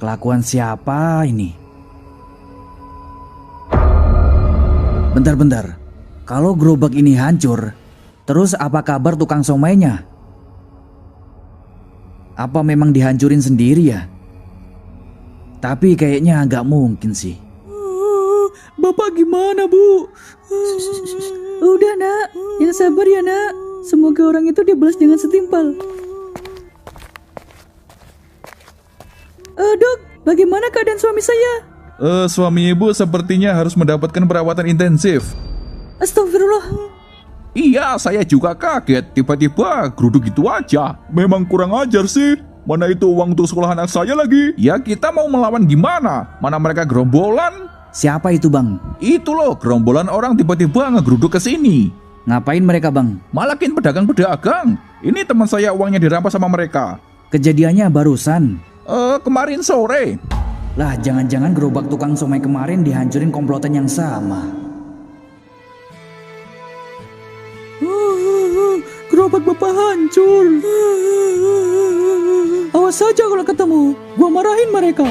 Kelakuan siapa ini? Bentar-bentar. Kalau gerobak ini hancur, terus apa kabar tukang somainya? Apa memang dihancurin sendiri ya? Tapi kayaknya agak mungkin sih. Bapak gimana, Bu? Udah, Nak. Yang sabar ya, Nak. Semoga orang itu dibalas dengan setimpal. Dok, bagaimana keadaan suami saya? Suami Ibu sepertinya harus mendapatkan perawatan intensif. Astagfirullah. Iya, saya juga kaget. Tiba-tiba geruduk gitu aja. Memang kurang ajar sih. Mana itu uang untuk sekolah anak saya lagi? Ya kita mau melawan gimana? Mana mereka gerombolan? Siapa itu, Bang? Itu loh, gerombolan orang tiba-tiba ngegeruduk ke sini. Ngapain mereka, Bang? Malakin pedagang-pedagang. Ini teman saya uangnya dirampas sama mereka. Kejadiannya barusan. Kemarin sore. Lah, jangan-jangan gerobak tukang somai kemarin dihancurin komplotan yang sama. Gerobak Bapak hancur. Awas saja kalau ketemu. Gua marahin mereka.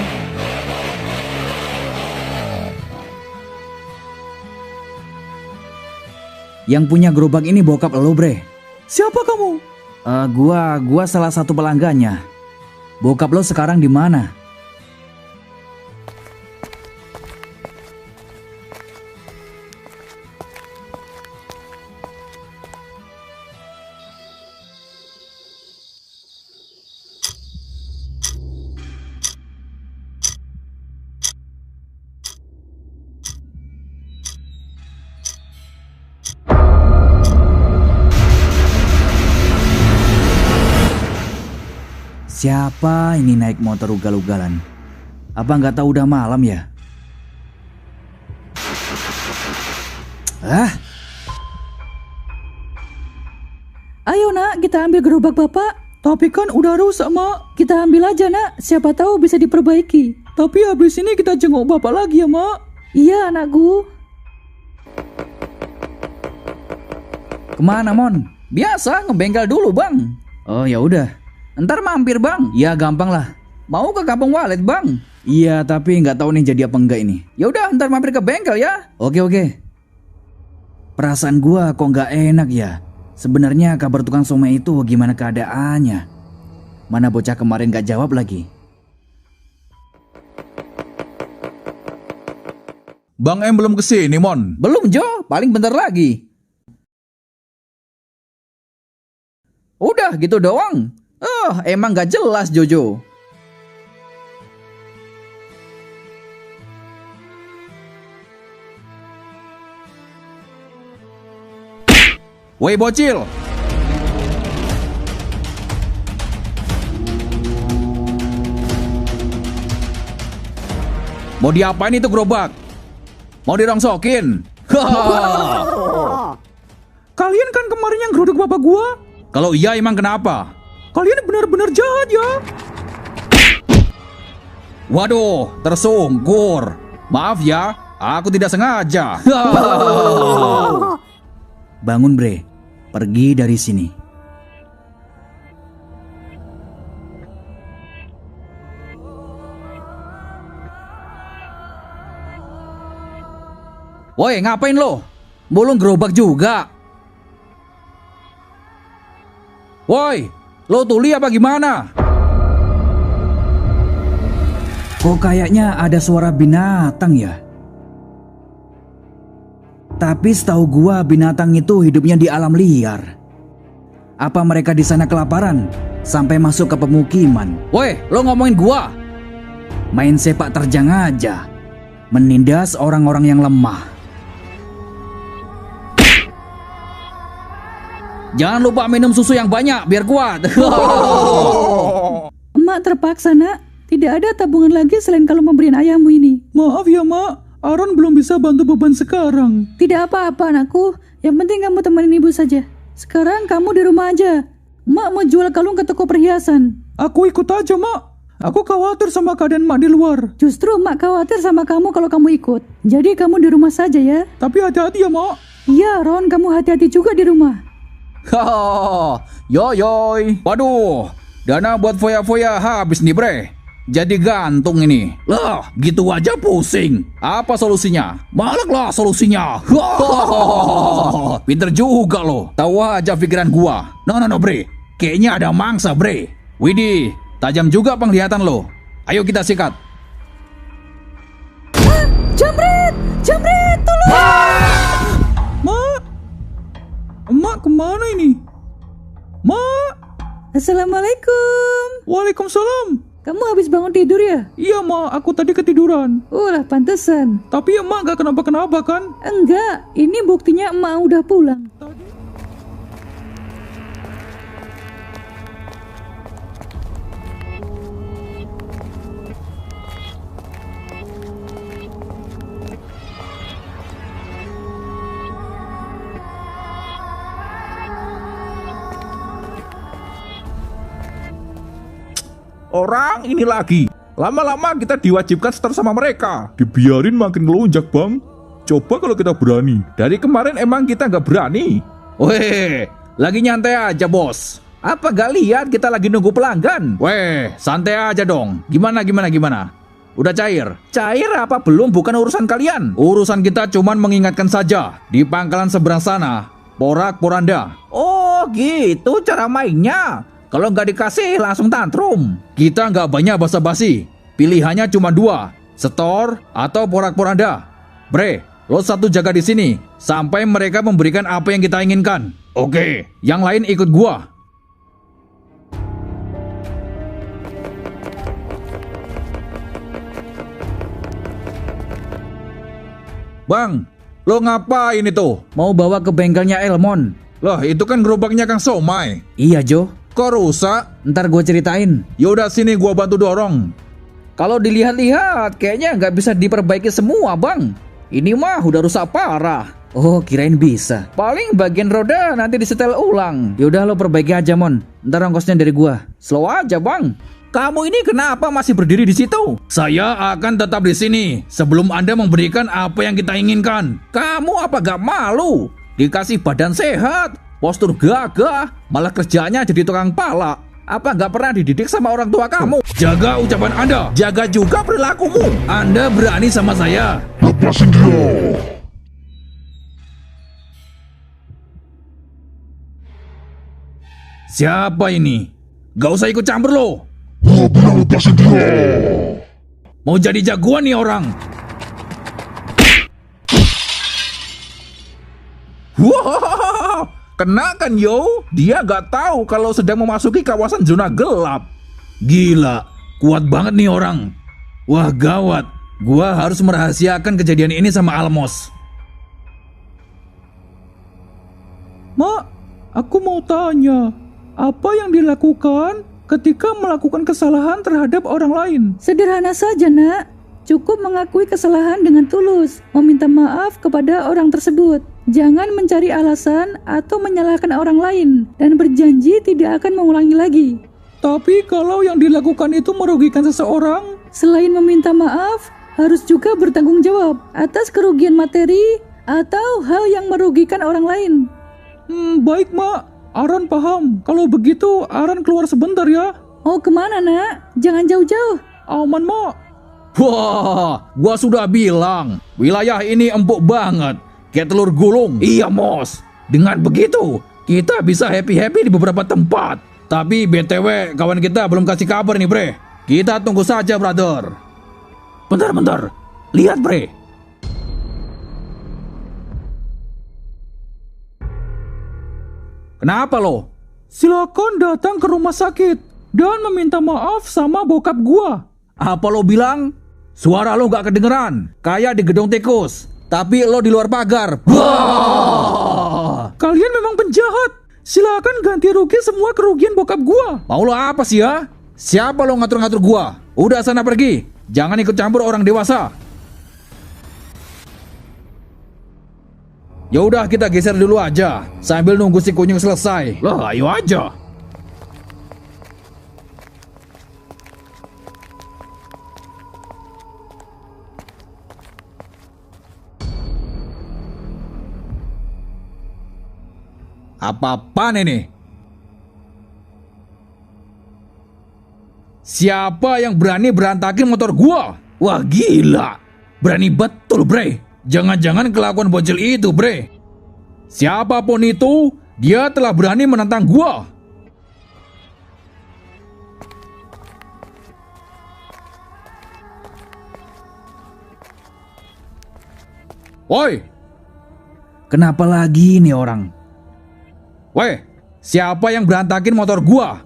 Yang punya gerobak ini bokap lo, Bre. Siapa kamu? Gua salah satu pelanggannya. Bokap lo sekarang di mana? Siapa ini naik motor ugal-ugalan? Apa nggak tahu udah malam ya? Ayo, Nak, kita ambil gerobak Bapak. Tapi kan udah rusak, Mak. Kita ambil aja, Nak. Siapa tahu bisa diperbaiki. Tapi habis ini kita jenguk Bapak lagi ya, Mak. Iya, anakku. Kemana, Mon? Biasa ngebengkel dulu, Bang. Oh ya udah. Ntar mampir, Bang. Ya gampang lah. Mau ke Kampung Walet, Bang? Iya, tapi nggak tahu nih jadi apa enggak ini. Ya udah, ntar mampir ke bengkel ya. Oke. Perasaan gua kok nggak enak ya. Sebenarnya kabar tukang somai itu gimana keadaannya? Mana bocah kemarin nggak jawab lagi? Bang M belum kesini, Mon. Belum, Jo. Paling bentar lagi. Udah gitu doang. Emang gak jelas, Jojo. Woi bocil. Mau diapain itu gerobak? Mau dirongsokin? Kalian kan kemarin yang geruduk bapak gua? Kalau iya emang kenapa? Kalian benar-benar jahat ya. Waduh, tersungkur. Maaf ya, aku tidak sengaja. Bangun, Bre. Pergi dari sini. Woi, ngapain lo? Bolong gerobak juga. Woi, lo tuli apa gimana? Kok kayaknya ada suara binatang ya? Tapi setahu gua binatang itu hidupnya di alam liar. Apa mereka di sana kelaparan sampai masuk ke pemukiman? Woi, lo ngomongin gua? Main sepak terjang aja. Menindas orang-orang yang lemah. Jangan lupa minum susu yang banyak biar kuat. Emak terpaksa, Nak. Tidak ada tabungan lagi selain kalau memberikan ayahmu ini. Maaf ya, Mak. Aaron belum bisa bantu beban sekarang. Tidak apa-apa, anakku. Yang penting kamu temenin ibu saja. Sekarang kamu di rumah aja. Emak mau jual kalung ke toko perhiasan. Aku ikut aja, Mak. Aku khawatir sama keadaan Mak di luar. Justru emak khawatir sama kamu kalau kamu ikut. Jadi kamu di rumah saja ya. Tapi hati-hati ya, Mak. Iya, Ron, kamu hati-hati juga di rumah. Yoyoy. Waduh, dana buat foya-foya habis nih, Bre. Jadi gantung ini. Lah, gitu aja pusing. Apa solusinya? Malaklah solusinya. Pinter juga lo. Tahu aja pikiran gua. No, bre. Kayaknya ada mangsa, bre. Widih, tajam juga penglihatan lo. Ayo kita sikat. Jamret, tolong! Mak, emak kemana ini? Mak, Assalamualaikum. waalaikumsalam. Kamu habis bangun tidur ya? Iya mak, aku tadi ketiduran. Lah pantesan. Tapi emak gak kenapa-kenapa kan? Enggak, ini buktinya emak udah pulang. Orang ini lagi. Lama-lama kita diwajibkan setor sama mereka. Dibiarin makin ngelunjak, Bang. Coba kalau kita berani. Dari kemarin emang kita nggak berani. Weh, lagi nyantai aja bos. Apa gak lihat kita lagi nunggu pelanggan? Weh, santai aja dong. Gimana? Udah cair? Cair apa belum bukan urusan kalian. Urusan kita cuman mengingatkan saja. Di pangkalan seberang sana, porak-poranda. Oh gitu cara mainnya. Kalau nggak dikasih langsung tantrum. Kita nggak banyak basa-basi. Pilihannya cuma 2, setor atau porak-poranda. Bre, lo satu jaga di sini sampai mereka memberikan apa yang kita inginkan. Oke, yang lain ikut gua. Bang, lo ngapain itu? Mau bawa ke bengkelnya Elmon. Loh, itu kan gerobaknya Kang Somai. Iya, Jo. Kok rusak? Ntar gue ceritain. Yaudah sini gue bantu dorong. Kalau dilihat-lihat kayaknya nggak bisa diperbaiki semua bang. Ini mah udah rusak parah. Oh kirain bisa. Paling bagian roda nanti disetel ulang. Yaudah lo perbaiki aja Mon. Ntar ongkosnya dari gue. Slow aja bang. Kamu ini kenapa masih berdiri di situ? Saya akan tetap di sini sebelum Anda memberikan apa yang kita inginkan. Kamu apa gak malu? Dikasih badan sehat, postur gagah, malah kerjanya jadi tukang pala. Apa nggak pernah dididik sama orang tua kamu? Jaga ucapan Anda, jaga juga perilakumu. Anda berani sama saya. Lepasin dia. Siapa ini? Gak usah ikut campur lo. Gua bilang lepasin dia. Mau jadi jagoan nih orang. Wah, kena kan yo? Dia nggak tahu kalau sedang memasuki kawasan zona gelap. Gila, kuat banget nih orang. Wah gawat, gua harus merahasiakan kejadian ini sama Almos. Mak, aku mau tanya, apa yang dilakukan ketika melakukan kesalahan terhadap orang lain? Sederhana saja nak. Cukup mengakui kesalahan dengan tulus, meminta maaf kepada orang tersebut. Jangan mencari alasan atau menyalahkan orang lain, dan berjanji tidak akan mengulangi lagi. Tapi kalau yang dilakukan itu merugikan seseorang, Selain meminta maaf, harus juga bertanggung jawab atas kerugian materi atau hal yang merugikan orang lain. baik mak, Aran paham. Kalau begitu, Aran keluar sebentar ya. Oh kemana nak? Jangan jauh-jauh. Aman mak. Wah, gua sudah bilang, wilayah ini empuk banget, kayak telur gulung. Iya, Mos. Dengan begitu, kita bisa happy-happy di beberapa tempat. Tapi BTW, kawan kita belum kasih kabar nih, Bre. Kita tunggu saja, brother. Bentar. Lihat, Bre. Kenapa lo? Silakan datang ke rumah sakit dan meminta maaf sama bokap gua. Apa lo bilang? Suara lo gak kedengeran, kayak di gedung tikus. Tapi lo di luar pagar. Wah! Kalian memang penjahat. Silakan ganti rugi semua kerugian bokap gua. Mau lo apa sih ya? Siapa lo ngatur-ngatur gua? Udah sana pergi. Jangan ikut campur orang dewasa. Ya udah kita geser dulu aja sambil nunggu si kunyung selesai. Lah, ayo aja. Apa-apaan ini? Siapa yang berani berantakin motor gua? Wah gila, berani betul bre. Jangan-jangan kelakuan bocil itu bre. Siapapun itu, dia telah berani menentang gua. Woi, kenapa lagi nih orang? Woi, siapa yang berantakin motor gua?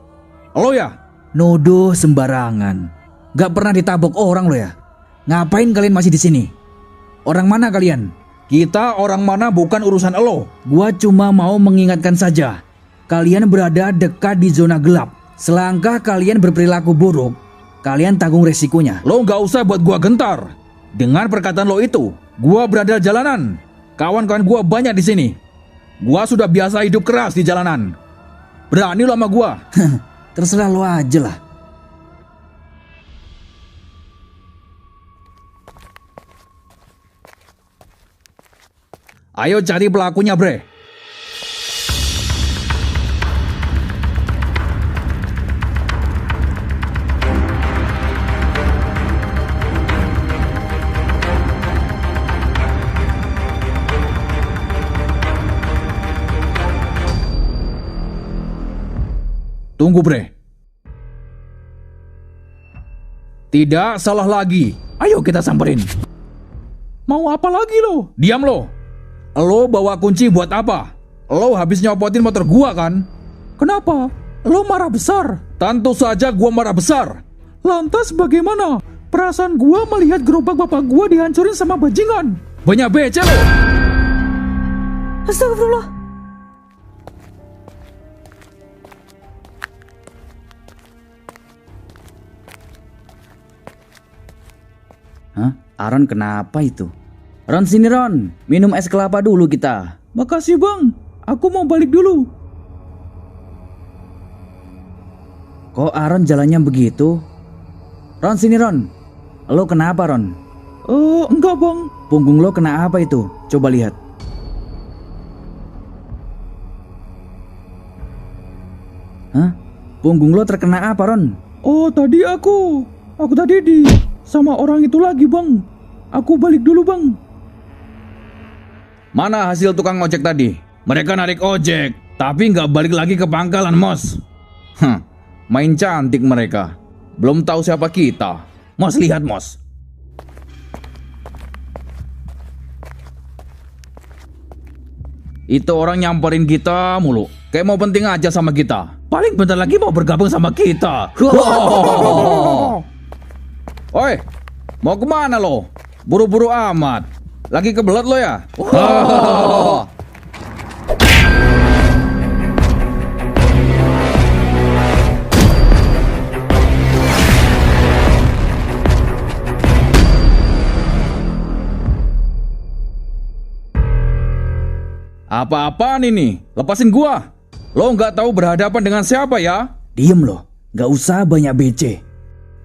Lo ya? Nuduh sembarangan. Gak pernah ditabok orang lo ya? Ngapain kalian masih di sini? Orang mana kalian? Kita orang mana bukan urusan lo. Gua cuma mau mengingatkan saja. Kalian berada dekat di zona gelap. Selangkah kalian berperilaku buruk, kalian tanggung resikonya. Lo gak usah buat gua gentar. Dengan perkataan lo itu, gua berada di jalanan. Kawan-kawan gua banyak di sini. Gua sudah biasa hidup keras di jalanan. Berani lo sama gua? Terserah lo aja lah. Ayo cari pelakunya, bre. Tunggu, bre. Tidak salah lagi. Ayo kita samperin. Mau apa lagi lo? Diam lo. Lo bawa kunci buat apa? Lo habis nyopotin motor gua kan? Kenapa? Lo marah besar. Tentu saja gua marah besar. Lantas bagaimana? Perasaan gua melihat gerobak bapak gua dihancurin sama bajingan. Banyak becel lo. Astagfirullah. Hah? Aaron kenapa itu? Ron sini Ron, minum es kelapa dulu kita. Makasih bang, aku mau balik dulu. Kok Aaron jalannya begitu? Ron sini Ron. Lo kenapa Ron? Enggak bang. Punggung lo kena apa itu? Coba lihat. Hah? Punggung lo terkena apa Ron? Oh tadi aku tadi sama orang itu lagi bang. Aku balik dulu bang. Mana hasil tukang ojek tadi? Mereka narik ojek, tapi nggak balik lagi ke pangkalan, Mos. Main cantik mereka. Belum tahu siapa kita. Mos, lihat, Mos. Itu orang nyamperin kita mulu. Kayak mau penting aja sama kita. Paling bentar lagi mau bergabung sama kita. Oi, mau kemana lo? Buru-buru amat. Lagi kebelet lo ya? Apa-apaan ini? Lepasin gua. Lo nggak tahu berhadapan dengan siapa ya? Diem lo, nggak usah banyak BC.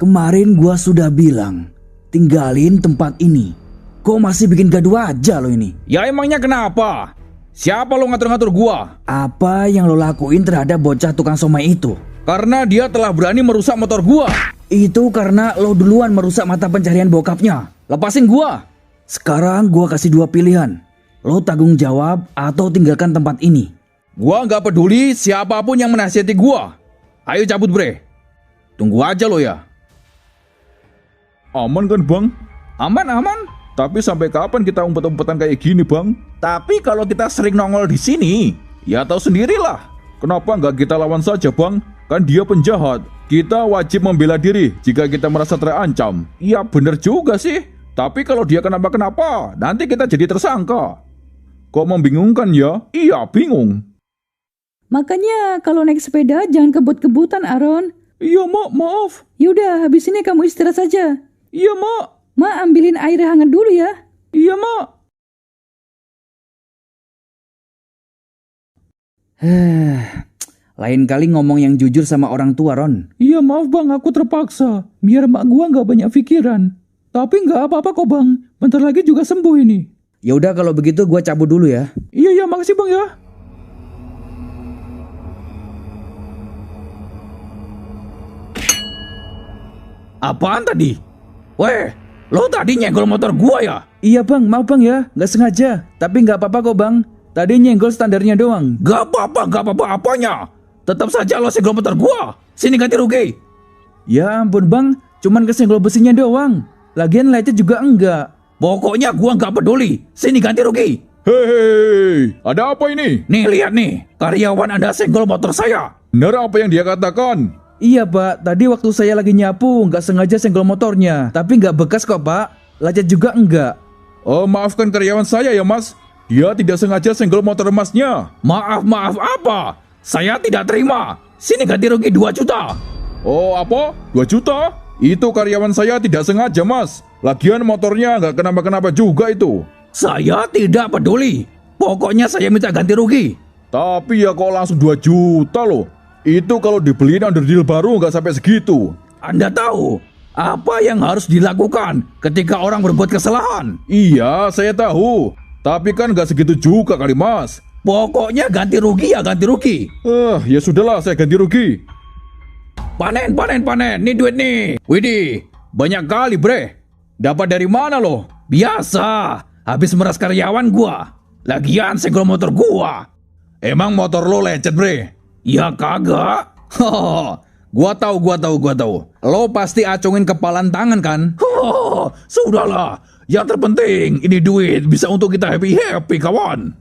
Kemarin gua sudah bilang, tinggalin tempat ini. Kok masih bikin gaduh aja lo ini? Ya emangnya kenapa? Siapa lo ngatur-ngatur gua? Apa yang lo lakuin terhadap bocah tukang somai itu? Karena dia telah berani merusak motor gua. Itu karena lo duluan merusak mata pencarian bokapnya. Lepasin gua. Sekarang gua kasih dua pilihan. Lo tanggung jawab atau tinggalkan tempat ini. Gua nggak peduli siapapun yang menasihati gua. Ayo cabut bre. Tunggu aja lo ya. Aman kan bang? Aman. Tapi sampai kapan kita umpet-umpetan kayak gini bang? Tapi kalau kita sering nongol di sini, ya tahu sendirilah. Kenapa nggak kita lawan saja bang? Kan dia penjahat. Kita wajib membela diri jika kita merasa terancam. Iya bener juga sih. Tapi kalau dia kenapa-kenapa, nanti kita jadi tersangka. Kok membingungkan ya? Iya bingung. Makanya kalau naik sepeda jangan kebut-kebutan, Aaron. Iya mak, maaf. Yaudah, habis ini kamu istirahat saja. Iya mak. Ma, ambilin air hangat dulu ya. Iya mak. Lain kali ngomong yang jujur sama orang tua, Ron. Iya maaf bang, aku terpaksa. Biar mak gua nggak banyak pikiran. Tapi nggak apa-apa kok bang. Bentar lagi juga sembuh ini. Ya udah kalau begitu gua cabut dulu ya. Iya makasih bang ya. Apaan tadi? Weh, lo tadi nyenggol motor gua ya? Iya bang, maaf bang ya, nggak sengaja. Tapi nggak apa-apa kok bang. Tadi nyenggol standarnya doang. Gak apa-apa apanya. Tetap saja lo senggol motor gua. Sini ganti rugi. Ya ampun bang, cuman kesenggol besinya doang. Lagian lecet juga enggak. Pokoknya gua nggak peduli. Sini ganti rugi. Hei, ada apa ini? Nih lihat nih, karyawan Anda senggol motor saya. Benar apa yang dia katakan? Iya pak, tadi waktu saya lagi nyapu nggak sengaja senggol motornya. Tapi nggak bekas kok pak, lecet juga enggak. Oh, maafkan karyawan saya ya mas. Dia tidak sengaja senggol motor masnya. Maaf apa? Saya tidak terima. Sini ganti rugi 2 juta. Oh apa? 2 juta? Itu karyawan saya tidak sengaja mas. Lagian motornya nggak kenapa-kenapa juga itu. Saya tidak peduli. Pokoknya saya minta ganti rugi. Tapi ya kok langsung 2 juta loh. Itu kalau dibeliin underdeal baru nggak sampai segitu. Anda tahu apa yang harus dilakukan ketika orang berbuat kesalahan? Iya, saya tahu. Tapi kan nggak segitu juga kali mas. Pokoknya ganti rugi ya ganti rugi. Ya sudahlah, saya ganti rugi. Panen. Nih duit nih. Widih, banyak kali bre. Dapat dari mana lo? Biasa. Habis meras karyawan gua. Lagian senggol motor gua. Emang motor lo lecet bre? Ya kagak. Gua tahu. Lo pasti acungin kepalan tangan kan? Sudahlah. Yang terpenting ini duit bisa untuk kita happy kawan.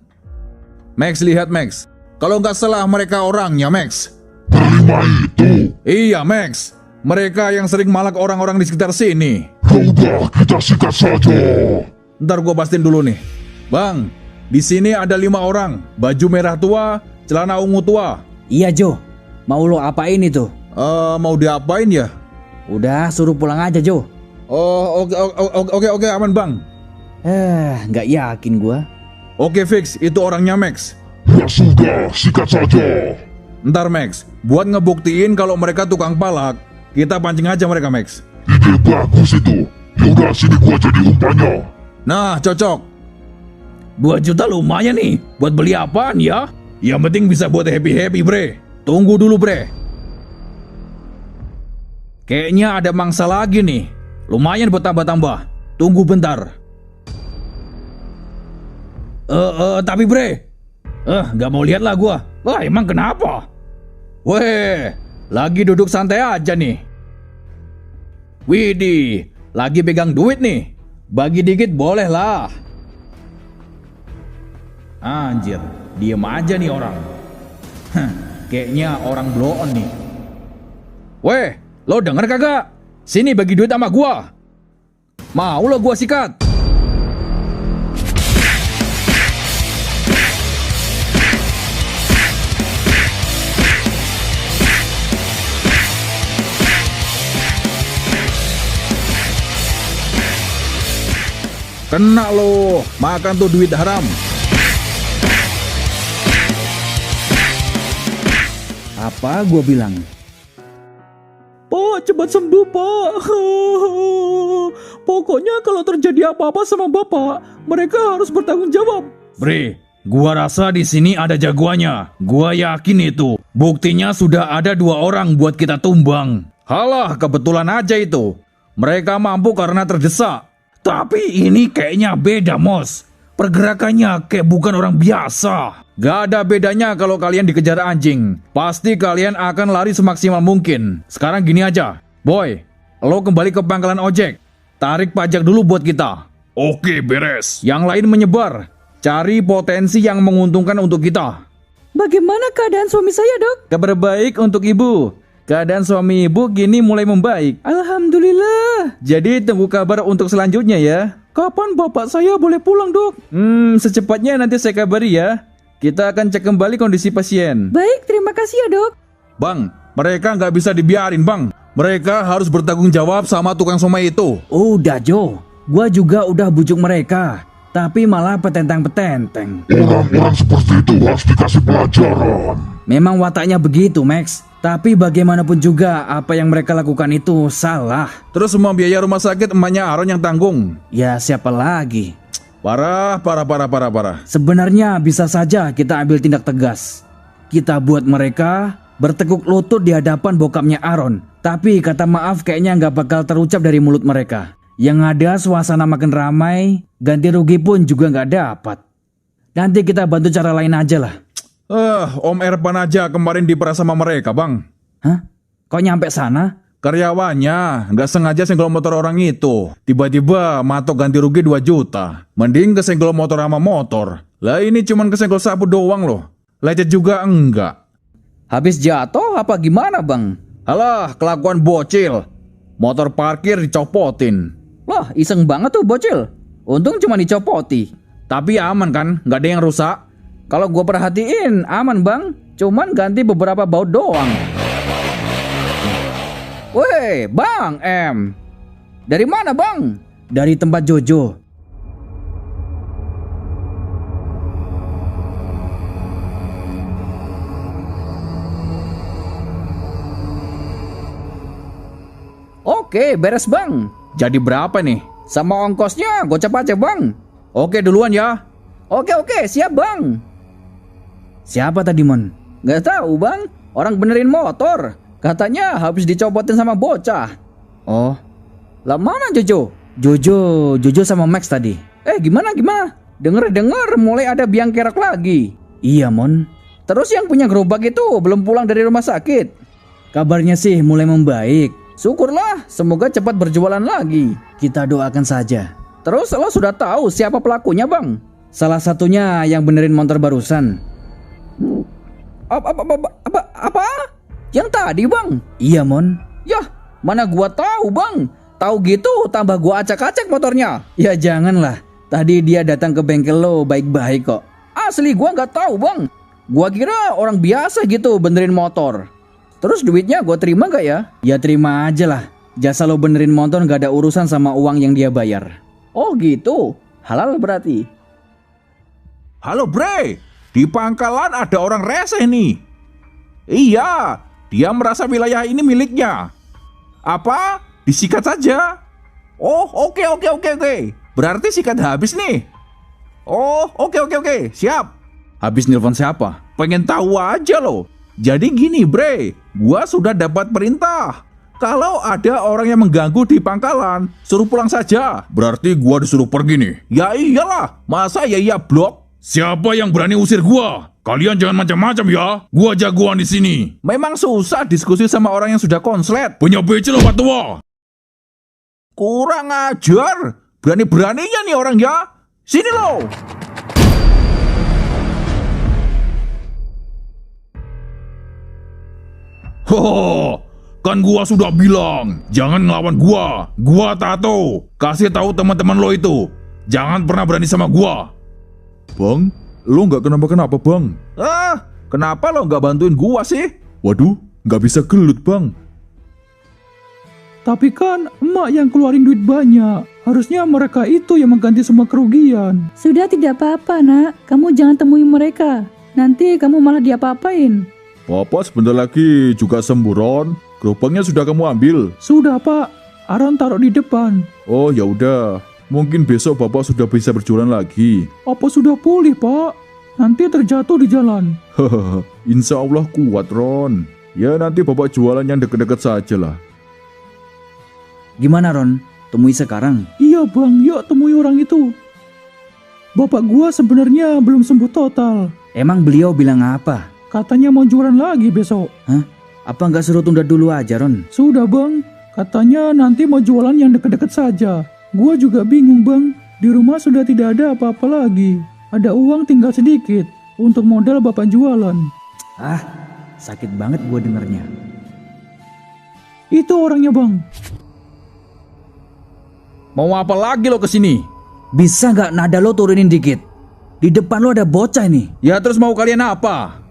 Max, lihat Max. Kalau nggak salah mereka orangnya Max. Terima itu. Iya Max. Mereka yang sering malak orang-orang di sekitar sini. Yaudah, kita sikat saja. Ntar gua pastiin dulu nih. Bang, di sini ada 5 orang. Baju merah tua, celana ungu tua. Iya Jo, mau lo apain itu? Mau diapain ya? Udah suruh pulang aja Jo. Oh, oke, aman bang. Nggak yakin gua. Oke fix, itu orangnya Max. Ya sudah, sikat saja. Ntar Max, buat ngebuktiin kalau mereka tukang palak, kita pancing aja mereka Max. Ide bagus itu. Yaudah, sini gua jadi umpannya. Nah, cocok. 2 juta lumayan nih. Buat beli apaan ya? Yang penting bisa buat happy bre. Tunggu dulu bre. Kayaknya ada mangsa lagi nih. Lumayan buat tambah-tambah. Tunggu bentar. Tapi bre. Gak mau lihat lah gua. Wah, emang kenapa? Weh, lagi duduk santai aja nih. Widih, lagi pegang duit nih. Bagi dikit boleh lah. Anjir, diem aja nih orang. Kayaknya orang blow on nih. Weh, lo denger kagak? Sini bagi duit sama gua. Mau lo gua sikat? Kena lo, makan tuh duit haram. Apa gua bilang? Pak, cepat sembuh, Pak. Pokoknya kalau terjadi apa-apa sama Bapak, mereka harus bertanggung jawab. Bre, gua rasa di sini ada jagoannya. Gua yakin itu. Buktinya sudah ada 2 orang buat kita tumbang. Halah, kebetulan aja itu. Mereka mampu karena terdesak. Tapi ini kayaknya beda, Mos. Pergerakannya kayak bukan orang biasa. Gak ada bedanya kalau kalian dikejar anjing. Pasti kalian akan lari semaksimal mungkin. Sekarang gini aja. Boy, lo kembali ke pangkalan ojek. Tarik pajak dulu buat kita. Oke, beres. Yang lain menyebar. Cari potensi yang menguntungkan untuk kita. Bagaimana keadaan suami saya, Dok? Kabar baik untuk ibu. Keadaan suami ibu kini mulai membaik. Alhamdulillah. Jadi tunggu kabar untuk selanjutnya ya. Kapan Bapak saya boleh pulang, Dok? Secepatnya nanti saya kabari ya. Kita akan cek kembali kondisi pasien. Baik, terima kasih ya, Dok. Bang, mereka nggak bisa dibiarin, Bang. Mereka harus bertanggung jawab sama tukang somai itu. Udah Jo, gua juga udah bujuk mereka. Tapi malah petentang-petenteng. Orang-orang seperti itu harus dikasih pelajaran. Memang wataknya begitu, Max. Tapi bagaimanapun juga apa yang mereka lakukan itu salah. Terus semua biaya rumah sakit emaknya Aaron yang tanggung. Ya siapa lagi? Parah. Sebenarnya bisa saja kita ambil tindak tegas. Kita buat mereka bertekuk lutut di hadapan bokapnya Aaron. Tapi kata maaf kayaknya nggak bakal terucap dari mulut mereka. Yang ada suasana makin ramai, ganti rugi pun juga nggak dapat. Nanti kita bantu cara lain aja lah. Om Erpan aja kemarin diperas sama mereka, Bang. Hah? Kok nyampe sana? Karyawannya nggak sengaja senggol motor orang itu. Tiba-tiba matok ganti rugi 2 juta. Mending kesenggol motor sama motor. Lah ini cuman kesenggol sapu doang loh. Lecet juga enggak. Habis jatuh apa gimana bang? Alah, kelakuan bocil. Motor parkir dicopotin. Wah, iseng banget tuh bocil. Untung cuma dicopoti. Tapi aman kan? Nggak ada yang rusak. Kalau gue perhatiin aman bang. Cuman ganti beberapa baut doang. Weh, Bang M. Dari mana bang? Dari tempat Jojo. Oke, beres bang. Jadi berapa nih? Sama ongkosnya gocap aja bang. Oke duluan ya. Oke, siap bang. Siapa tadi Mon? Gak tahu bang. Orang benerin motor. Katanya habis dicopotin sama bocah. Oh, lah mana Jojo? Jojo sama Max tadi. Gimana? Dengar mulai ada biang kerok lagi. Iya Mon. Terus yang punya gerobak itu belum pulang dari rumah sakit. Kabarnya sih mulai membaik. Syukurlah, semoga cepat berjualan lagi. Kita doakan saja. Terus lo sudah tahu siapa pelakunya bang? Salah satunya yang benerin motor barusan. Apa? Yang tadi bang? Iya Mon. Yah, mana gua tahu bang. Tahu gitu tambah gua acak-acak motornya. Ya janganlah. Tadi dia datang ke bengkel lo baik-baik kok. Asli gua nggak tahu bang. Gua kira orang biasa gitu benerin motor. Terus duitnya gua terima gak ya? Ya terima aja lah. Jasa lo benerin motor gak ada urusan sama uang yang dia bayar. Oh gitu. Halal berarti. Halo Bre, di pangkalan ada orang reseh nih. Iya, dia merasa wilayah ini miliknya. Apa? Disikat saja? Oh, oke. Berarti sikat habis nih. Oh, oke. Siap. Habis nelpon siapa? Pengen tahu aja loh. Jadi gini Bre, gua sudah dapat perintah. Kalau ada orang yang mengganggu di pangkalan, suruh pulang saja. Berarti gua disuruh pergi nih. Ya iyalah, masa iya blok? Siapa yang berani usir gua? Kalian jangan macam-macam ya. Gua jagoan di sini. Memang susah diskusi sama orang yang sudah konslet. Punya becil apa tua? Kurang ajar. Berani-beraninya nih orang ya. Sini lo. Hoho, kan gua sudah bilang, jangan ngelawan gua. Gua Tato. Kasih tahu teman-teman lo itu, jangan pernah berani sama gua. Bang, lo nggak kenapa-kenapa bang? Kenapa lo nggak bantuin gua sih? Waduh, nggak bisa gelut bang. Tapi kan emak yang keluarin duit banyak. Harusnya mereka itu yang mengganti semua kerugian. Sudah tidak apa-apa nak, kamu jangan temui mereka. Nanti kamu malah diapa-apain. Papa sebentar lagi juga sembuh Ron. Gerobaknya sudah kamu ambil? Sudah pak, Aron taruh di depan. Oh ya udah, mungkin besok bapak sudah bisa berjualan lagi. Apa sudah pulih pak? Nanti terjatuh di jalan. Hahaha, insya Allah kuat Ron. Ya nanti bapak jualan yang deket-deket saja lah. Gimana Ron? Temui sekarang? Iya bang, yuk temui orang itu. Bapak gua sebenarnya belum sembuh total. Emang beliau bilang apa? Katanya mau jualan lagi besok. Hah? Apa nggak suruh tunda dulu aja Ron? Sudah bang, katanya nanti mau jualan yang deket-deket saja. Gua juga bingung bang, di rumah sudah tidak ada apa-apa lagi. Ada uang tinggal sedikit untuk modal bapak jualan. Ah, sakit banget gua dengernya. Itu orangnya bang. Mau apa lagi lo kesini? Bisa nggak nada lo turunin dikit? Di depan lo ada bocah ini. Ya terus mau kalian apa?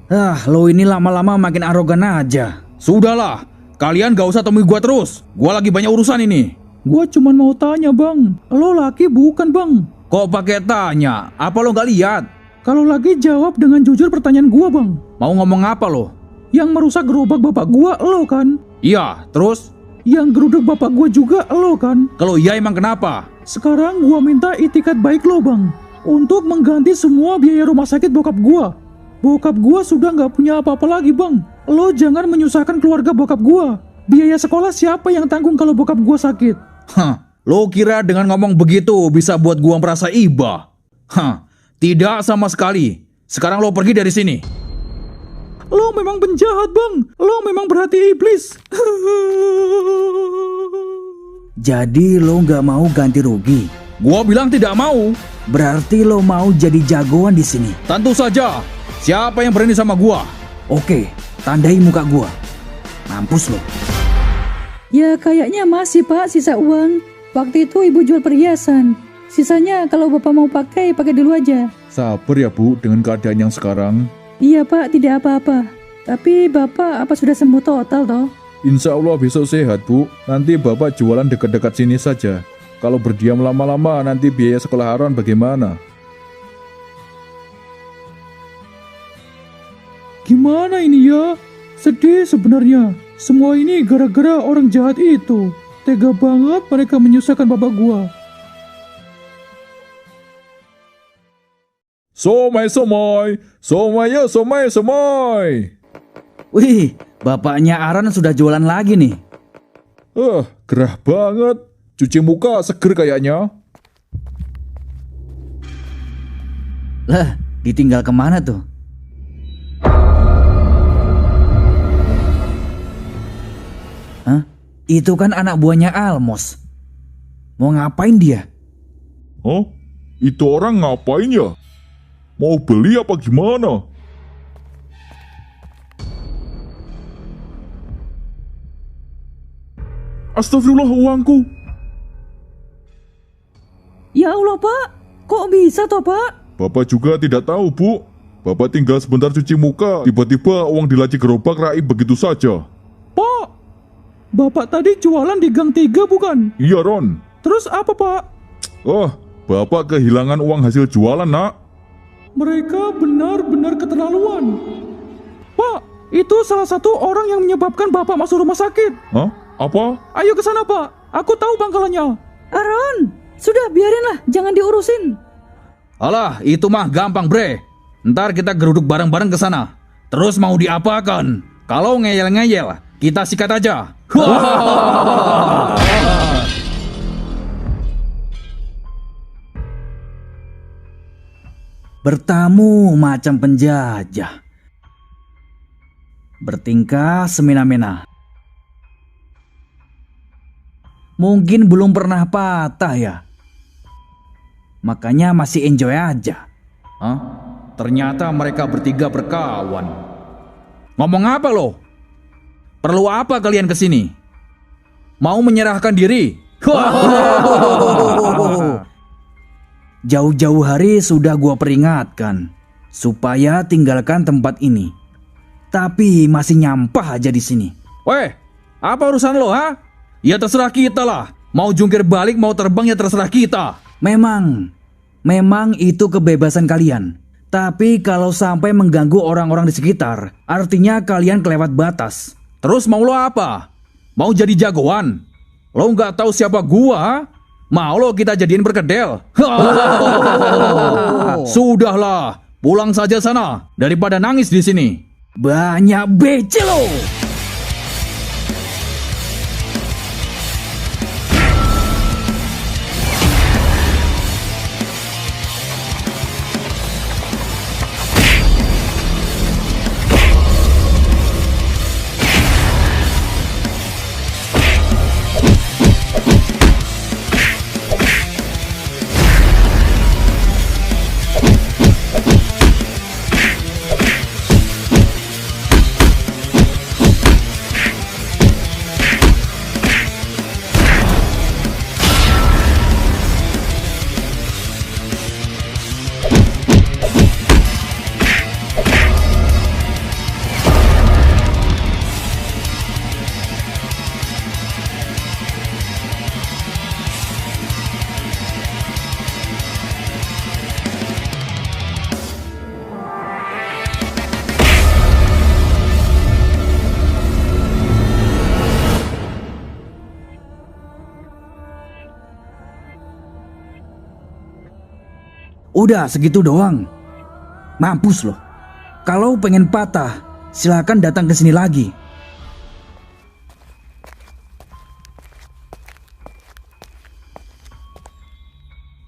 Lo ini lama-lama makin arogan aja. Sudahlah, kalian gak usah temui gua terus. Gua lagi banyak urusan ini. Gua cuman mau tanya bang, lo laki bukan bang? Kok pakai tanya? Apa lo gak lihat? Kalau lagi jawab dengan jujur pertanyaan gua bang. Mau ngomong apa lo? Yang merusak gerobak bapak gua lo kan? Iya, terus? Yang geruduk bapak gua juga lo kan? Kalau iya emang kenapa? Sekarang gua minta itikat baik lo bang, untuk mengganti semua biaya rumah sakit bokap gua. Bokap gua sudah gak punya apa-apa lagi bang. Lo jangan menyusahkan keluarga bokap gua. biaya sekolah siapa yang tanggung kalau bokap gua sakit? Hah, lo kira dengan ngomong begitu bisa buat gua merasa iba? Hah, tidak sama sekali. Sekarang lo pergi dari sini. Lo memang penjahat, Bang. Lo memang berhati iblis. Jadi lo nggak mau ganti rugi? Gua bilang tidak mau. Berarti lo mau jadi jagoan di sini? Tentu saja. Siapa yang berani sama gua? Oke, tandai muka gua. Mampus lo. Ya kayaknya masih Pak sisa uang. Waktu itu ibu jual perhiasan. Sisanya kalau Bapak mau pakai dulu aja. Sabar ya Bu dengan keadaan yang sekarang. Iya Pak, tidak apa-apa. Tapi Bapak apa sudah sembuh total toh? Insya Allah besok sehat Bu. Nanti Bapak jualan dekat-dekat sini saja. Kalau berdiam lama-lama nanti biaya sekolah Haron bagaimana? Gimana ini ya? Sedih sebenarnya. Semua ini gara-gara orang jahat itu. Tega banget mereka menyusahkan bapak gua. Somai. Wih, bapaknya Aaron sudah jualan lagi nih. Gerah banget. Cuci muka seger kayaknya. Lah, ditinggal kemana tuh? Hah? Itu kan anak buahnya Almos. Mau ngapain dia? Hah? Itu orang ngapain ya? Mau beli apa gimana? Astagfirullah, uangku. Ya Allah Pak, kok bisa toh Pak? Bapak juga tidak tahu, Bu. Bapak tinggal sebentar cuci muka, tiba-tiba uang di laci gerobak raib begitu saja. Pak, bapak tadi jualan di Gang 3 bukan? Iya, Ron. Terus apa Pak? Oh, Bapak kehilangan uang hasil jualan, Nak. Mereka benar-benar keterlaluan. Pak, itu salah satu orang yang menyebabkan bapak masuk rumah sakit. Hah? Apa? Ayo ke sana Pak, aku tahu bangkalannya. Aaron, sudah biarinlah, jangan diurusin. Alah, itu mah gampang bre. Ntar kita geruduk bareng-bareng ke sana. Terus mau diapakan? Kalau ngeyel-ngeyel, kita sikat aja. Bertamu macam penjajah. Bertingkah semena-mena. Mungkin belum pernah patah ya. Makanya masih enjoy aja. Hah? Ternyata mereka bertiga berkawan. Ngomong apa lo? Perlu apa kalian kesini? Mau menyerahkan diri? Jauh-jauh hari sudah gua peringatkan supaya tinggalkan tempat ini. Tapi masih nyampah aja di sini. Weh, apa urusan lo, ha? Ya terserah kita lah. Mau jungkir balik, mau terbang ya terserah kita. Memang itu kebebasan kalian. Tapi kalau sampai mengganggu orang-orang di sekitar, artinya kalian kelewat batas. Terus mau lo apa? Mau jadi jagoan? Lo nggak tahu siapa gua, ha? Mau lo kita jadiin perkedel? Sudahlah, pulang saja sana daripada nangis di sini. Banyak becel lo. Udah segitu doang. Mampus loh. Kalau pengen patah, silakan datang ke sini lagi.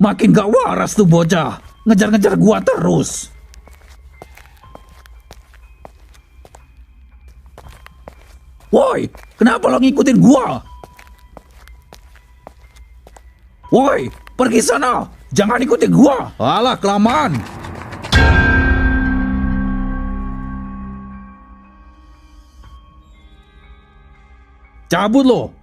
Makin gak waras tuh bocah. Ngejar-ngejar gua terus. Woi, kenapa lo ngikutin gua? Woi, pergi sana. Jangan ikutin gua. Alah, kelamaan. Cabut lo.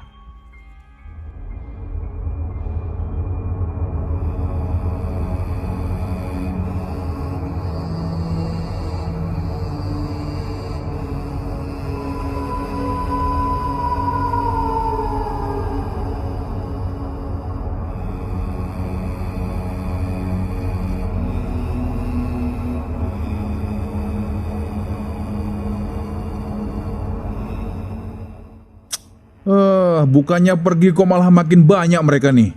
Bukannya pergi kok malah makin banyak mereka nih.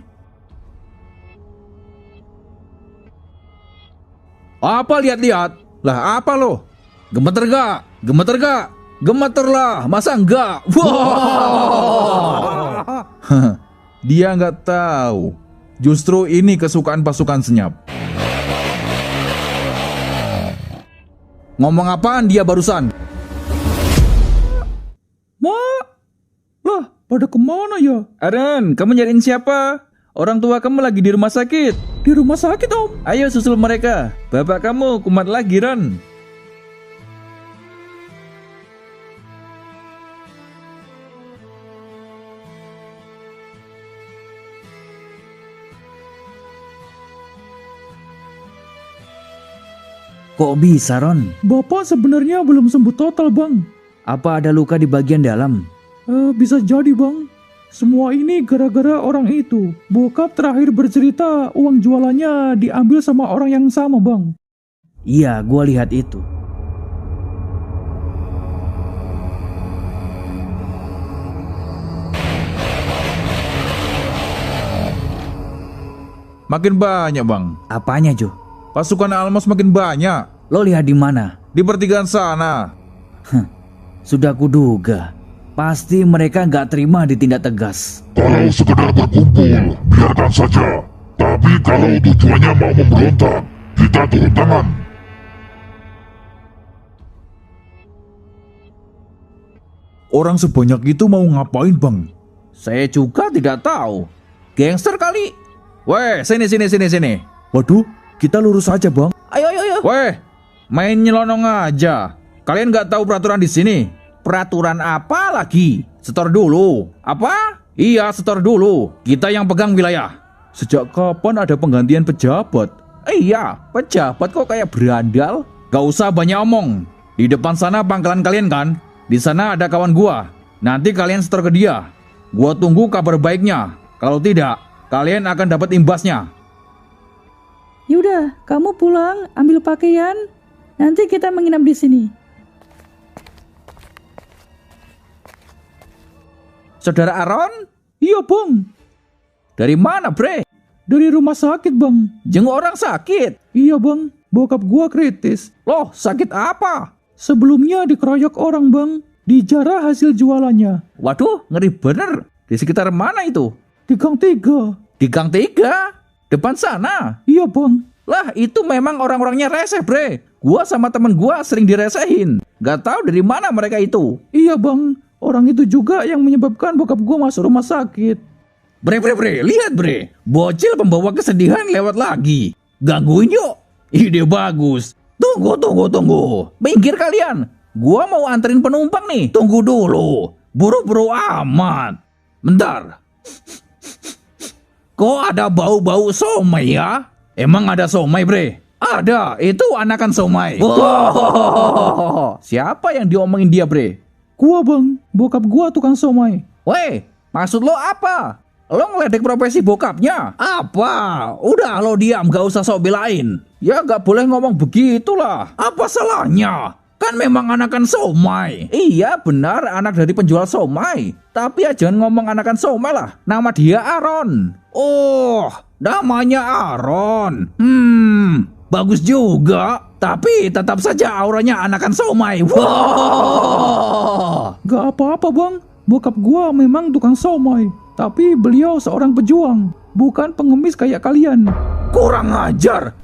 Apa lihat-lihat? Lah apa lo? Gemeter gak? Gemeter gak? Gemeter lah, masa enggak? Wah! Dia nggak tahu. Justru ini kesukaan pasukan senyap. Ngomong apaan dia barusan? Mak! Lah, pada kemana ya? Aren, kamu nyariin siapa? Orang tua kamu lagi di rumah sakit. Di rumah sakit, Om. Ayo susul mereka. Bapak kamu kumat lagi, Ren. Kok bisa, Ron? Bapak sebenarnya belum sembuh total, Bang. Apa ada luka di bagian dalam? Bisa jadi, Bang. Semua ini gara-gara orang itu. Bokap terakhir bercerita uang jualannya diambil sama orang yang sama, Bang. Iya, gua lihat itu. Makin banyak, Bang. Apanya, Jo? Pasukan Almos makin banyak. Lo lihat di mana? Di pertigaan sana. Sudah kuduga. Pasti mereka nggak terima ditindak tegas. Kalau sekedar berkumpul, biarkan saja. Tapi kalau tujuannya mau memberontak, kita turun tangan. Orang sebanyak itu mau ngapain, Bang? Saya juga tidak tahu. Gangster kali. Weh, sini. Waduh, kita lurus aja, Bang. Ayo. Weh, main nyelonong aja. Kalian nggak tahu peraturan di sini? Peraturan apa lagi? Setor dulu. Apa? Iya, setor dulu. Kita yang pegang wilayah. Sejak kapan ada penggantian pejabat? Iya, pejabat kok kayak berandal. Gak usah banyak omong. Di depan sana pangkalan kalian kan? Di sana ada kawan gua. Nanti kalian setor ke dia. Gua tunggu kabar baiknya. Kalau tidak, kalian akan dapat imbasnya. Yaudah, kamu pulang, ambil pakaian. Nanti kita menginap di sini. Saudara Aaron? Iya, Bang. Dari mana, Bre? Dari rumah sakit, Bang. Jenguk orang sakit. Iya, Bang. Bokap gua kritis. Loh, sakit apa? Sebelumnya dikeroyok orang, Bang. Dijarah hasil jualannya. Waduh, ngeri bener. Di sekitar mana itu? Di Gang 3. Di Gang 3? Depan sana? Iya, Bang. Lah, itu memang orang-orangnya reseh, Bre. Gua sama temen gua sering diresehin. Gak tahu dari mana mereka itu. Iya, Bang. Orang itu juga yang menyebabkan bokap gua masuk rumah sakit. Bre, lihat, Bre. Bocil pembawa kesedihan lewat lagi. Gangguin yuk. Ide bagus. Tunggu. Minggir kalian. Gua mau anterin penumpang nih. Tunggu dulu. Buru-buru amat. Bentar. Kok ada bau-bau somai ya? Emang ada somai, Bre? Ada, itu anakan somai. Wow. Siapa yang diomongin dia, Bre? Gua, Bang. Bokap gua tukang somai. Weh, maksud lo apa? Lo ngeledek profesi bokapnya? Apa? Udah lo diam, gak usah sok belain. Ya gak boleh ngomong begitulah. Apa salahnya? Kan memang anakan somai. Iya benar, anak dari penjual somai. Tapi ya jangan ngomong anakan somai lah. Nama dia Aaron. Oh, namanya Aaron. Bagus juga. Tapi tetap saja auranya anakan somai. Wow. Gak apa-apa, Bang. Bokap gua memang tukang somai. Tapi beliau seorang pejuang, bukan pengemis kayak kalian. Kurang ajar.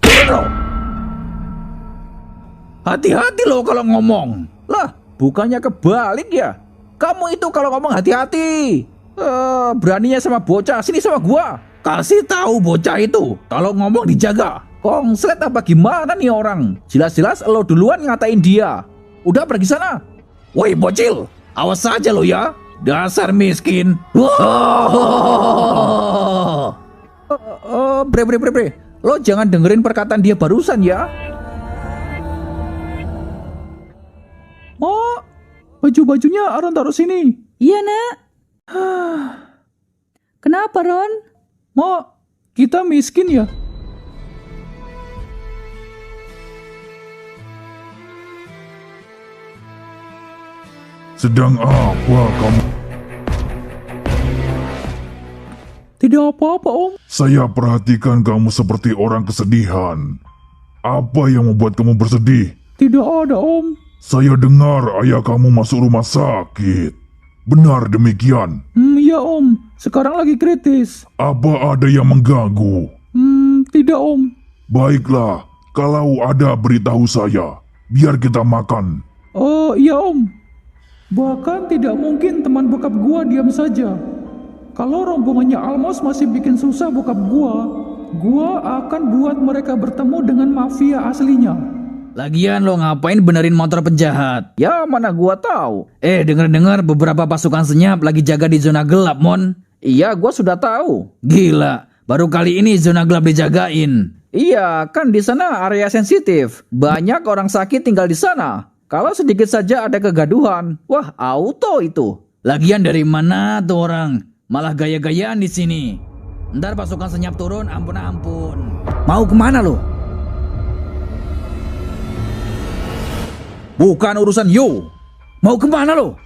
Hati-hati lo kalau ngomong. Lah, bukannya kebalik ya? Kamu itu kalau ngomong hati-hati. Beraninya sama bocah, sini sama gua. Kasih tahu bocah itu kalau ngomong dijaga. Konslet apa gimana nih orang? Jelas-jelas lo duluan ngatain dia. Udah pergi sana. Woi bocil, awas saja lo ya. Dasar miskin. Bre. Lo jangan dengerin perkataan dia barusan ya. Mak, baju-bajunya Aron taruh sini. Iya, Nak. Kenapa, Ron? Mak, kita miskin ya? Sedang apa kamu? Tidak apa-apa, Om. Saya perhatikan kamu seperti orang kesedihan. Apa yang membuat kamu bersedih? Tidak ada, Om. Saya dengar ayah kamu masuk rumah sakit. Benar demikian? Iya, Om. Sekarang lagi kritis. Apa ada yang mengganggu? Tidak, Om. Baiklah, kalau ada beritahu saya. Biar kita makan. Oh, iya, Om. Bahkan tidak mungkin teman bokap gua diam saja. Kalau rombongannya Almos masih bikin susah bokap gua akan buat mereka bertemu dengan mafia aslinya. Lagian lo ngapain benerin motor penjahat? Ya mana gua tahu. Dengar-dengar beberapa pasukan senyap lagi jaga di zona gelap, Mon. Iya, gua sudah tahu. Gila, baru kali ini zona gelap dijagain. Iya, kan di sana area sensitif. Banyak orang sakit tinggal di sana. Kalau sedikit saja ada kegaduhan, wah auto itu. Lagian dari mana tuh orang? Malah gaya-gayaan di sini. Ntar pasukan senyap turun, ampun. Mau kemana lo? Bukan urusan you. Mau kemana lo?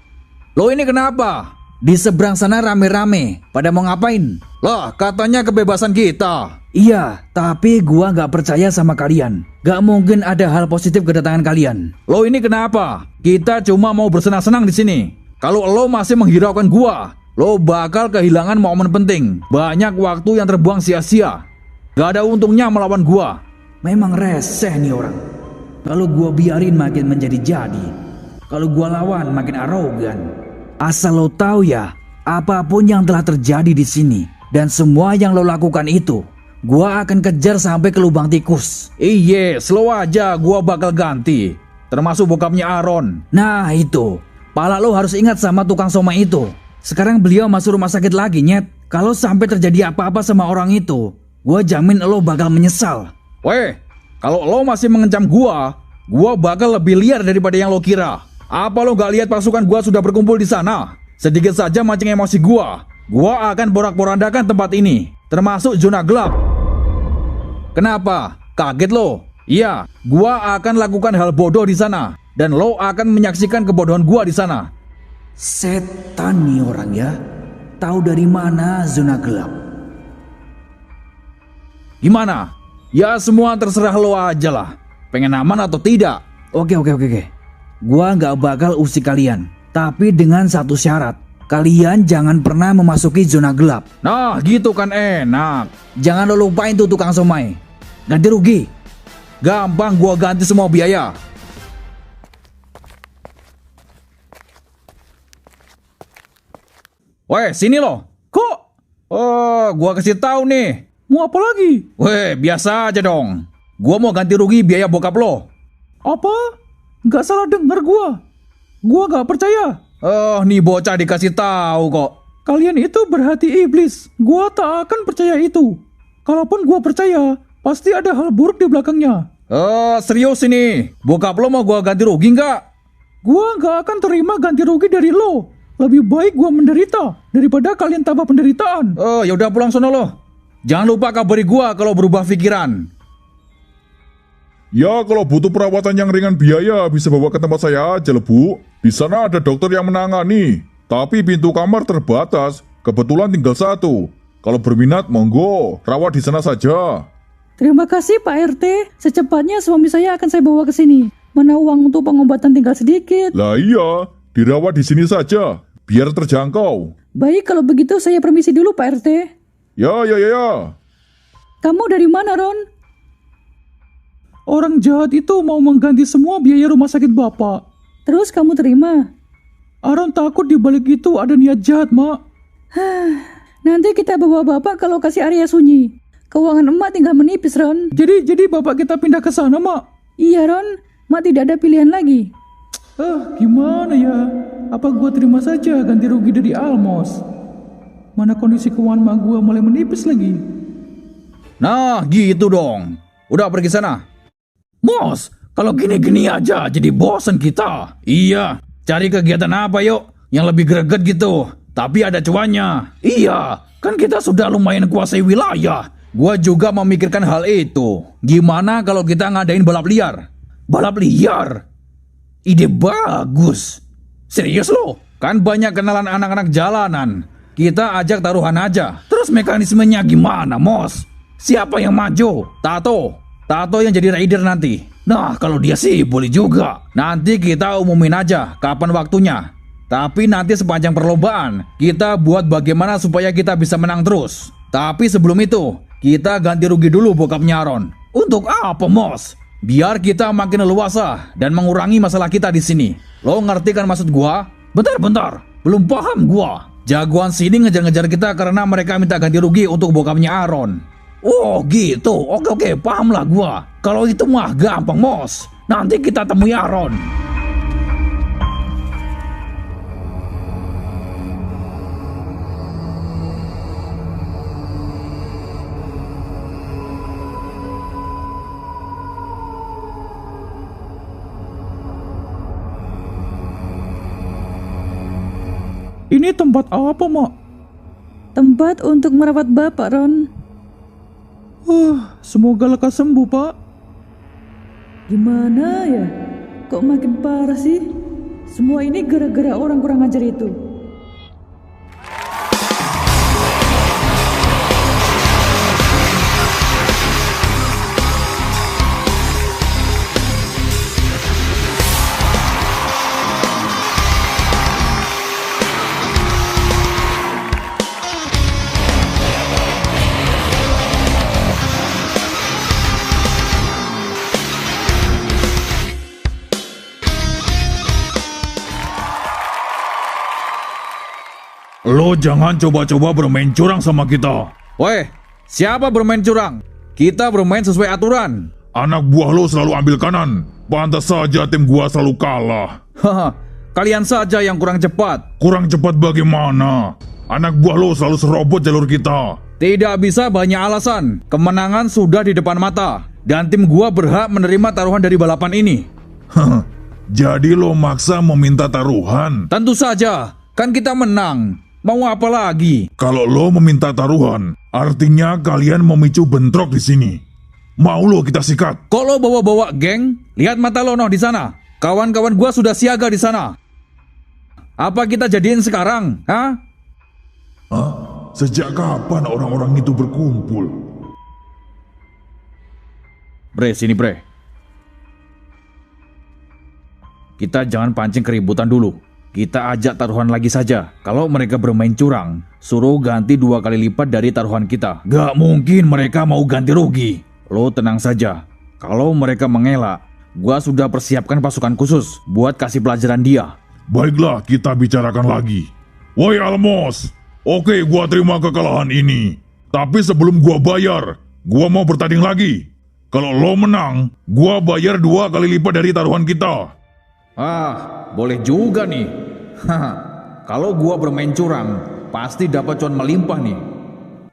Lo ini kenapa? Di seberang sana rame-rame. Pada mau ngapain? Lah, katanya kebebasan kita. Iya, tapi gua gak percaya sama kalian. Gak mungkin ada hal positif kedatangan kalian. Lo ini kenapa? Kita cuma mau bersenang-senang di sini. Kalau lo masih menghiraukan gua, lo bakal kehilangan momen penting. Banyak waktu yang terbuang sia-sia. Gak ada untungnya melawan gua. Memang reseh nih orang. Kalau gua biarin makin menjadi-jadi. Kalau gua lawan makin arogan. Asal lo tahu ya, apapun yang telah terjadi di sini dan semua yang lo lakukan itu, gua akan kejar sampai ke lubang tikus. Iya, slow aja, gua bakal ganti. Termasuk bokapnya Aron. Nah itu, pala lo harus ingat sama tukang somai itu. Sekarang beliau masuk rumah sakit lagi, Nyet. Kalau sampai terjadi apa-apa sama orang itu, gua jamin lo bakal menyesal. Weh, kalau lo masih mengancam gua bakal lebih liar daripada yang lo kira. Apa lo gak lihat pasukan gua sudah berkumpul di sana? Sedikit saja mancing emosi gua akan porak-porandakan tempat ini, termasuk zona gelap. Kenapa? Kaget lo? Iya, gua akan lakukan hal bodoh di sana, dan lo akan menyaksikan kebodohan gua di sana. Setan nih orang ya. Tahu dari mana zona gelap? Gimana? Ya semua terserah lo aja lah. Pengen aman atau tidak? Oke. Gua gak bakal usik kalian. Tapi dengan satu syarat. Kalian jangan pernah memasuki zona gelap. Nah gitu kan enak. Jangan lo lupain tuh tukang somai. Ganti rugi. Gampang gua ganti semua biaya. Weh sini lo. Kok? Oh gua kasih tahu nih. Mau apa lagi? Weh biasa aja dong. Gua mau ganti rugi biaya bokap lo. Apa? Gak salah denger gua. Gua gak percaya. Oh, nih bocah dikasih tahu kok. Kalian itu berhati iblis. Gua tak akan percaya itu. Kalaupun gua percaya, pasti ada hal buruk di belakangnya. Serius ini. Bokap lo mau gua ganti rugi nggak? Gua gak akan terima ganti rugi dari lo. Lebih baik gua menderita daripada kalian tambah penderitaan. Ya udah pulang sono lo. Jangan lupa kabari gua kalau berubah pikiran. Ya, kalau butuh perawatan yang ringan biaya, bisa bawa ke tempat saya aja, Bu. Di sana ada dokter yang menangani. Tapi pintu kamar terbatas, kebetulan tinggal satu. Kalau berminat, monggo, rawat di sana saja. Terima kasih Pak RT. Secepatnya suami saya akan saya bawa ke sini. Mana uang untuk pengobatan tinggal sedikit. Lah iya, dirawat di sini saja, biar terjangkau. Baik, kalau begitu saya permisi dulu Pak RT. Ya. Kamu dari mana, Ron? Orang jahat itu mau mengganti semua biaya rumah sakit Bapak. Terus kamu terima? Aaron takut di balik itu ada niat jahat, Mak. Nanti kita bawa Bapak ke lokasi area sunyi. Keuangan emak tinggal menipis, Ron. Jadi Bapak kita pindah ke sana, Mak. Iya, Ron. Mak tidak ada pilihan lagi. Gimana ya? Apa gua terima saja ganti rugi dari Almos? Mana kondisi keuangan mak gua mulai menipis lagi. Nah, gitu dong. Udah pergi sana. Bos, kalau gini-gini aja jadi bosan kita. Iya, cari kegiatan apa yuk? Yang lebih greget gitu, tapi ada cuannya. Iya, kan kita sudah lumayan kuasai wilayah. Gua juga memikirkan hal itu. Gimana kalau kita ngadain balap liar? Balap liar? Ide bagus. Serius lo? Kan banyak kenalan anak-anak jalanan. Kita ajak taruhan aja. Terus mekanismenya gimana, Mos? Siapa yang maju? Tato yang jadi rider nanti. Nah, kalau dia sih boleh juga. Nanti kita umumin aja kapan waktunya. Tapi nanti sepanjang perlombaan, kita buat bagaimana supaya kita bisa menang terus. Tapi sebelum itu, kita ganti rugi dulu bokapnya Aaron. Untuk apa, Mos? Biar kita makin leluasa dan mengurangi masalah kita di sini. Lo ngerti kan maksud gua? Bentar, belum paham gua. Jagoan sini ngejar-ngejar kita karena mereka minta ganti rugi untuk bokapnya Aaron. Oh gitu, oke, paham lah gua. Kalau itu mah gampang, Mos. Nanti kita temui Aaron. Ini tempat apa, Mak? Tempat untuk merawat Bapak, Ron. Semoga lekas sembuh, Pak. Gimana ya? Kok makin parah sih? Semua ini gara-gara orang kurang ajar itu. Lo jangan coba-coba bermain curang sama kita. Weh, siapa bermain curang? Kita bermain sesuai aturan. Anak buah lo selalu ambil kanan. Pantas saja tim gua selalu kalah. Haha, kalian saja yang kurang cepat. Kurang cepat bagaimana? Anak buah lo selalu serobot jalur kita. Tidak bisa banyak alasan. Kemenangan sudah di depan mata. Dan tim gua berhak menerima taruhan dari balapan ini. Jadi lo maksa meminta taruhan? Tentu saja, kan kita menang. Mau apa lagi? Kalau lo meminta taruhan, artinya kalian memicu bentrok di sini. Mau lo kita sikat? Kok lo bawa-bawa geng? Lihat mata lo noh di sana. Kawan-kawan gua sudah siaga di sana. Apa kita jadiin sekarang? Hah? Sejak kapan orang-orang itu berkumpul? Bre, sini bre. Kita jangan pancing keributan dulu. Kita ajak taruhan lagi saja. Kalau mereka bermain curang, suruh ganti 2 kali lipat dari taruhan kita. Gak mungkin mereka mau ganti rugi. Lo tenang saja. Kalau mereka mengelak, gua sudah persiapkan pasukan khusus buat kasih pelajaran dia. Baiklah, kita bicarakan lagi. Woi Almos, oke gua terima kekalahan ini. Tapi sebelum gua bayar, gua mau bertanding lagi. Kalau lo menang, gua bayar 2 kali lipat dari taruhan kita. Boleh juga nih. Kalau gua bermain curang, pasti dapat cuan melimpah nih.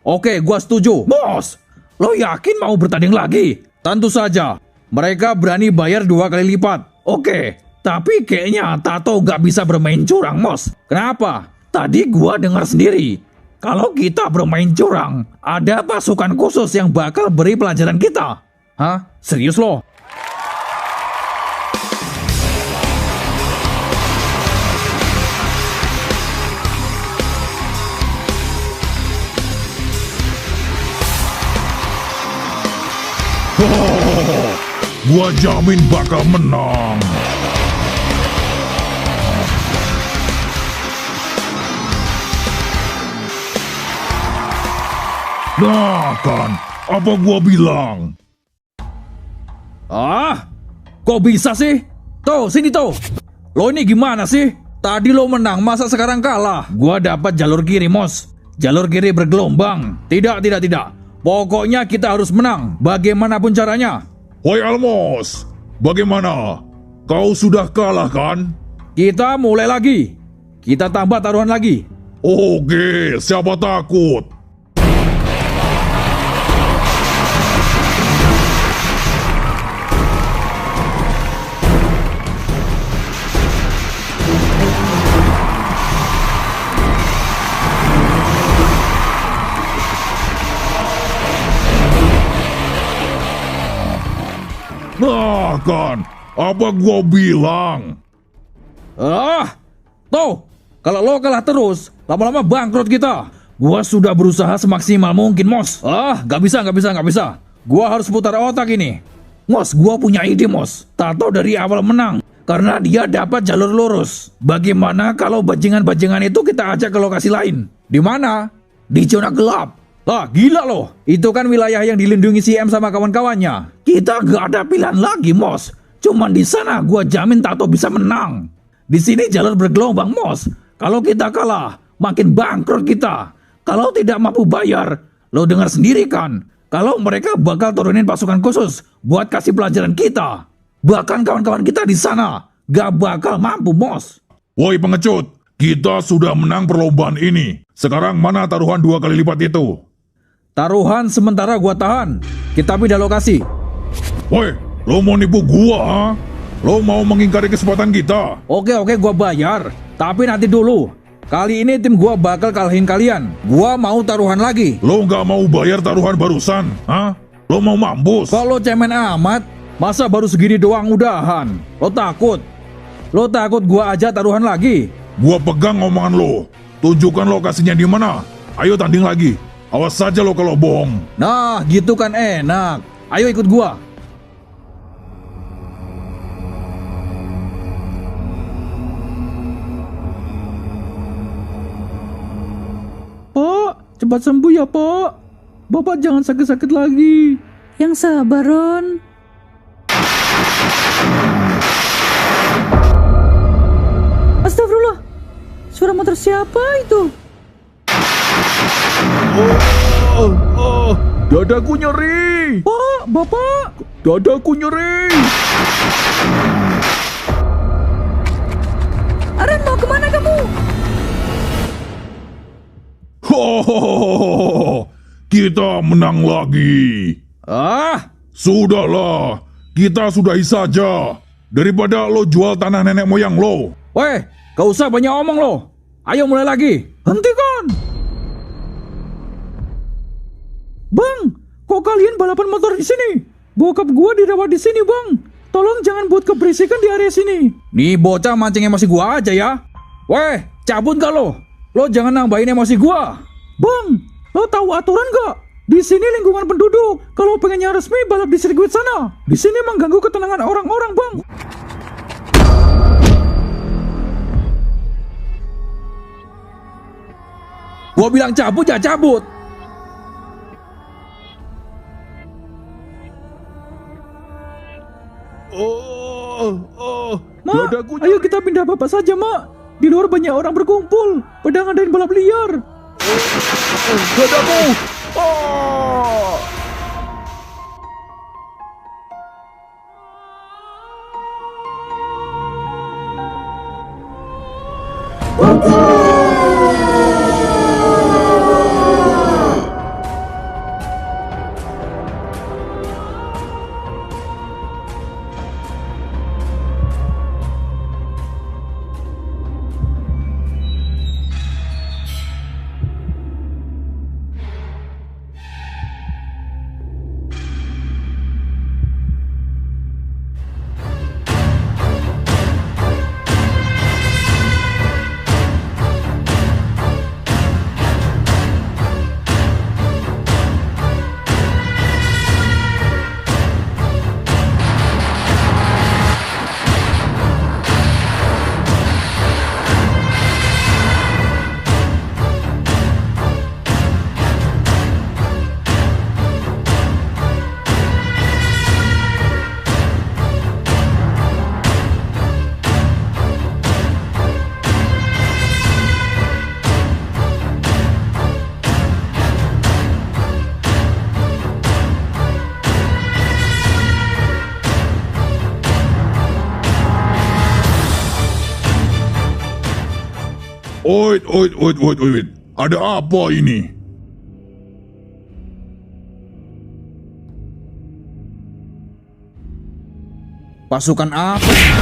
Oke, gua setuju. Bos, lo yakin mau bertanding lagi? Tentu saja. Mereka berani bayar 2 kali lipat. Oke, tapi kayaknya Tato gak bisa bermain curang, Mos. Kenapa? Tadi gua dengar sendiri. Kalau kita bermain curang, ada pasukan khusus yang bakal beri pelajaran kita. Hah? Serius lo? Gua jamin bakal menang. Nah kan, Apa gua bilang? Ah, kok bisa sih? Tuh, sini tuh. Lo ini gimana sih? Tadi lo menang, masa sekarang kalah? Gua dapat jalur kiri, Mos. Jalur kiri bergelombang. Tidak. Pokoknya kita harus menang, bagaimanapun caranya. Woi Almos, bagaimana? Kau sudah kalah kan? Kita mulai lagi. Kita tambah taruhan lagi. Oke, siapa takut? Nah kan, apa gua bilang? Tuh, kalau lo kalah terus, lama-lama bangkrut kita. Gua sudah berusaha semaksimal mungkin, Mos. Gak bisa. Gua harus putar otak ini. Mos, gua punya ide, Mos. Tato dari awal menang, karena dia dapat jalur lurus. Bagaimana kalau bajingan-bajingan itu kita ajak ke lokasi lain? Di mana? Di zona gelap. Lah, gila loh. Itu kan wilayah yang dilindungi si M sama kawan-kawannya. Kita gak ada pilihan lagi, Mos. Cuman di sana gua jamin Tato bisa menang. Di sini jalur bergelombang, Mos. Kalau kita kalah, makin bangkrut kita. Kalau tidak mampu bayar, lo dengar sendiri kan. Kalau mereka bakal turunin pasukan khusus buat kasih pelajaran kita. Bahkan kawan-kawan kita di sana gak bakal mampu, Mos. Woi pengecut, kita sudah menang perlombaan ini. Sekarang mana taruhan 2 kali lipat itu? Taruhan sementara gua tahan. Kita pindah lokasi. Woi, lo mau nipu gua, ha? Lo mau mengingkari kesempatan kita? Oke, gua bayar. Tapi nanti dulu. Kali ini tim gua bakal kalahin kalian. Gua mau taruhan lagi. Lo nggak mau bayar taruhan barusan, ha? Lo mau mampus? Kalau cemen amat, masa baru segini doang udahan? Lo takut gua aja taruhan lagi? Gua pegang omongan lo. Tunjukkan lokasinya di mana. Ayo tanding lagi. Awas saja lo kalau bohong. Nah, gitu kan enak. Ayo ikut gua. Pak, cepat sembuh ya, Pak. Bapak jangan sakit-sakit lagi. Yang sabar, Ron. Astagfirullah. Suara motor siapa itu? Dadaku nyeri. Pak, Bapak. Dadaku nyeri. Aren, mau kemana kamu? Hohohoho, kita menang lagi. Sudahlah, kita sudahi saja. Daripada lo jual tanah nenek moyang lo. Weh, gak usah banyak omong lo. Ayo mulai lagi. Hentikan. Bang, kok kalian balapan motor di sini? Bokap gua dirawat di sini, Bang. Tolong jangan buat keberisikan di area sini. Nih bocah mancing emosi gua aja ya. Weh, cabut gak lo? Lo jangan nambahin emosi gua. Bang, lo tahu aturan gak? Di sini lingkungan penduduk. Kalau pengennya resmi balap di sirkuit sana. Di sini mengganggu ketenangan orang-orang, Bang. Gua bilang cabut ya cabut. Mak, ayo kita pindah bapak saja, Mak. Di luar banyak orang berkumpul. Pada ngadain balap liar. Dadaku. Oit, oit, oit, oit, oit. Ada apa ini? Pasukan apa ini?